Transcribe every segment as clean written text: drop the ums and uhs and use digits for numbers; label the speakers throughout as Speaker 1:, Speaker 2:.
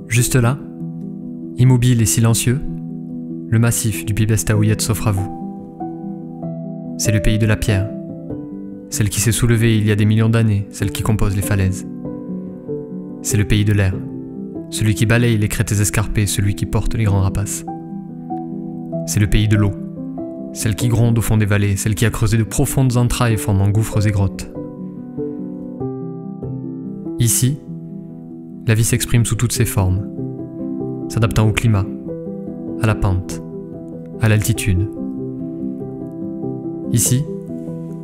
Speaker 1: Juste là, immobile et silencieux, le massif du Pibes Taouyet s'offre à vous. C'est le pays de la pierre, celle qui s'est soulevée il y a des millions d'années, celle qui compose les falaises. C'est le pays de l'air, celui qui balaye les crêtes escarpées, celui qui porte les grands rapaces. C'est le pays de l'eau, celle qui gronde au fond des vallées, celle qui a creusé de profondes entrailles formant gouffres et grottes. Ici, la vie s'exprime sous toutes ses formes, s'adaptant au climat, à la pente, à l'altitude. Ici,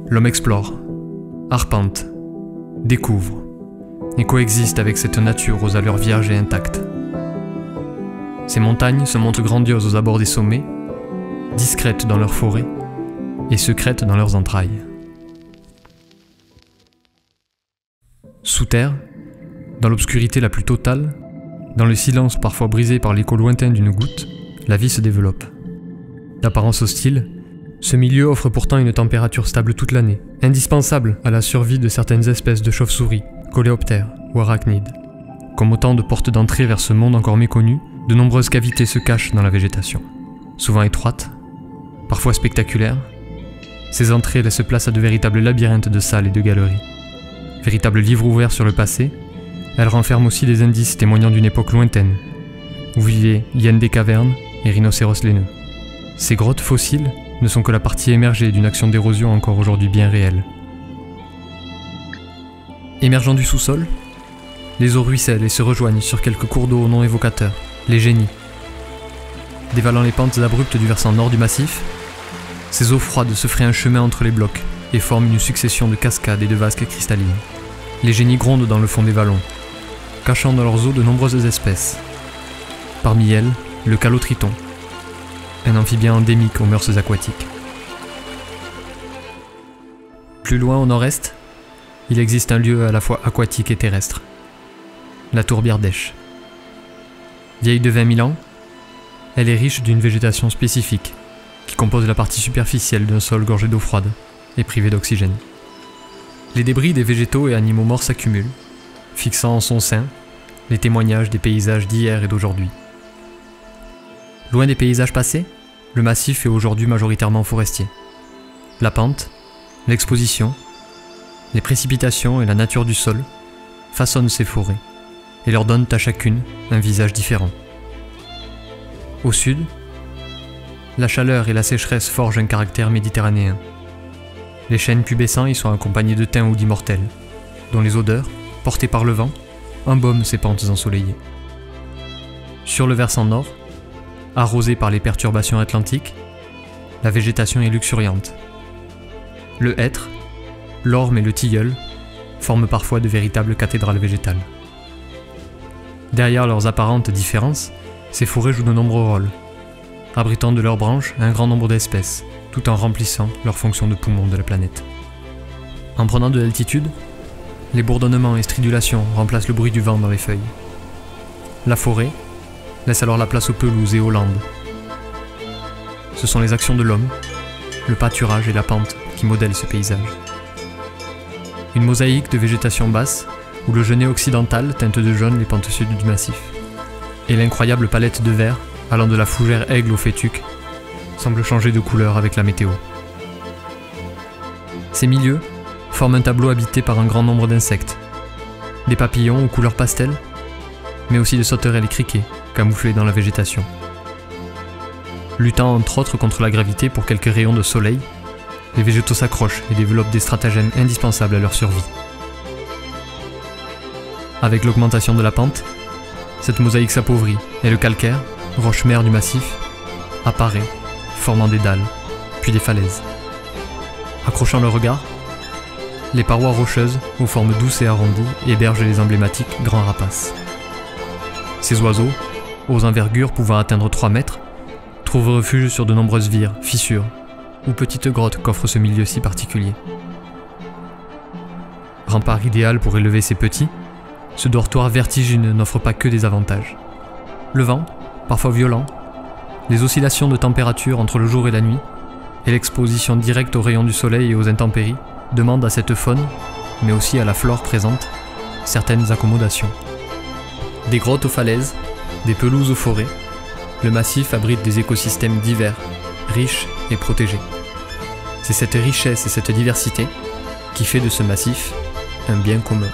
Speaker 1: l'homme explore, arpente, découvre et coexiste avec cette nature aux allures vierges et intactes. Ces montagnes se montrent grandioses aux abords des sommets, discrètes dans leurs forêts et secrètes dans leurs entrailles. Sous terre, dans l'obscurité la plus totale, dans le silence parfois brisé par l'écho lointain d'une goutte, la vie se développe. D'apparence hostile, ce milieu offre pourtant une température stable toute l'année, indispensable à la survie de certaines espèces de chauves-souris, coléoptères ou arachnides. Comme autant de portes d'entrée vers ce monde encore méconnu, de nombreuses cavités se cachent dans la végétation. Souvent étroites, parfois spectaculaires, ces entrées laissent place à de véritables labyrinthes de salles et de galeries. Véritables livres ouverts sur le passé, elles renferment aussi des indices témoignant d'une époque lointaine, où vivaient hyènes des cavernes et rhinocéros laineux. Ces grottes fossiles ne sont que la partie émergée d'une action d'érosion encore aujourd'hui bien réelle. Émergeant du sous-sol, les eaux ruissellent et se rejoignent sur quelques cours d'eau non évocateurs, les génies. Dévalant les pentes abruptes du versant nord du massif, ces eaux froides se fraient un chemin entre les blocs et forment une succession de cascades et de vasques cristallines. Les génies grondent dans le fond des vallons, cachant dans leurs eaux de nombreuses espèces. Parmi elles, le calotriton, un amphibien endémique aux mœurs aquatiques. Plus loin au nord-est, il existe un lieu à la fois aquatique et terrestre, la tourbière d'Esch. Vieille de 20 000 ans, elle est riche d'une végétation spécifique, qui compose la partie superficielle d'un sol gorgé d'eau froide et privé d'oxygène. Les débris des végétaux et animaux morts s'accumulent, fixant en son sein les témoignages des paysages d'hier et d'aujourd'hui. Loin des paysages passés, le massif est aujourd'hui majoritairement forestier. La pente, l'exposition, les précipitations et la nature du sol façonnent ces forêts et leur donnent à chacune un visage différent. Au sud, la chaleur et la sécheresse forgent un caractère méditerranéen. Les chênes pubescents y sont accompagnés de thym ou d'immortelles, dont les odeurs, portées par le vent, embaument ces pentes ensoleillées. Sur le versant nord, arrosé par les perturbations atlantiques, la végétation est luxuriante. Le hêtre, l'orme et le tilleul forment parfois de véritables cathédrales végétales. Derrière leurs apparentes différences, ces forêts jouent de nombreux rôles, abritant de leurs branches un grand nombre d'espèces, tout en remplissant leurs fonctions de poumons de la planète. En prenant de l'altitude, les bourdonnements et stridulations remplacent le bruit du vent dans les feuilles. La forêt laisse alors la place aux pelouses et aux landes. Ce sont les actions de l'homme, le pâturage et la pente qui modèlent ce paysage. Une mosaïque de végétation basse où le genêt occidental teinte de jaune les pentes sud du massif. Et l'incroyable palette de vert, allant de la fougère aigle au fétuc, semble changer de couleur avec la météo. Ces milieux forment un tableau habité par un grand nombre d'insectes, des papillons aux couleurs pastel, mais aussi de sauterelles et criquets, camouflés dans la végétation. Luttant entre autres contre la gravité pour quelques rayons de soleil, les végétaux s'accrochent et développent des stratagèmes indispensables à leur survie. Avec l'augmentation de la pente, cette mosaïque s'appauvrit et le calcaire, roche mère du massif, apparaît, formant des dalles, puis des falaises. Accrochant le regard, les parois rocheuses, aux formes douces et arrondies, hébergent les emblématiques grands rapaces. Ces oiseaux, aux envergures pouvant atteindre 3 mètres, trouvent refuge sur de nombreuses vires, fissures ou petites grottes qu'offre ce milieu si particulier. Rempart idéal pour élever ces petits, ce dortoir vertigineux n'offre pas que des avantages. Le vent, parfois violent, les oscillations de température entre le jour et la nuit, et l'exposition directe aux rayons du soleil et aux intempéries demandent à cette faune, mais aussi à la flore présente, certaines accommodations. Des grottes aux falaises, des pelouses aux forêts, le massif abrite des écosystèmes divers, riches et protégés. C'est cette richesse et cette diversité qui fait de ce massif un bien commun.